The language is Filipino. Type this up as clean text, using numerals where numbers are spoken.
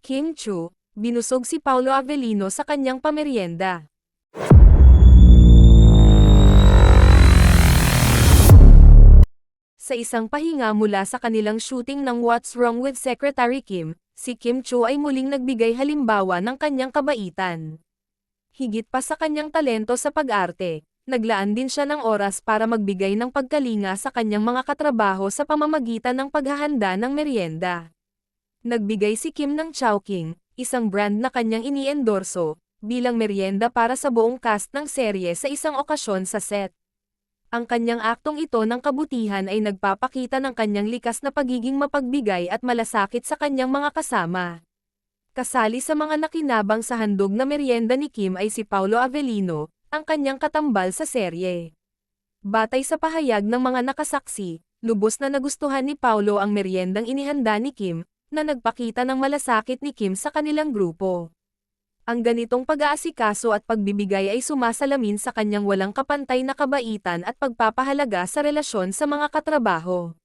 Kim Chu, binusog si Paulo Avellino sa kanyang pamerienda. Sa isang pahinga mula sa kanilang shooting ng What's Wrong with Secretary Kim, si Kim Chu ay muling nagbigay halimbawa ng kanyang kabaitan. Higit pa sa kanyang talento sa pag-arte, naglaan din siya ng oras para magbigay ng pagkalinga sa kanyang mga katrabaho sa pamamagitan ng paghahanda ng merienda. Nagbigay si Kim ng Chowking, isang brand na kanyang iniendorso, bilang merienda para sa buong cast ng serye sa isang okasyon sa set. Ang kanyang aktong ito ng kabutihan ay nagpapakita ng kanyang likas na pagiging mapagbigay at malasakit sa kanyang mga kasama. Kasali sa mga nakinabang sa handog na merienda ni Kim ay si Paulo Avellino, ang kanyang katambal sa serye. Batay sa pahayag ng mga nakasaksi, lubos na nagustuhan ni Paulo ang meriendang inihanda ni Kim, na nagpakita ng malasakit ni Kim sa kanilang grupo. Ang ganitong pag-aasikaso at pagbibigay ay sumasalamin sa kanyang walang kapantay na kabaitan at pagpapahalaga sa relasyon sa mga katrabaho.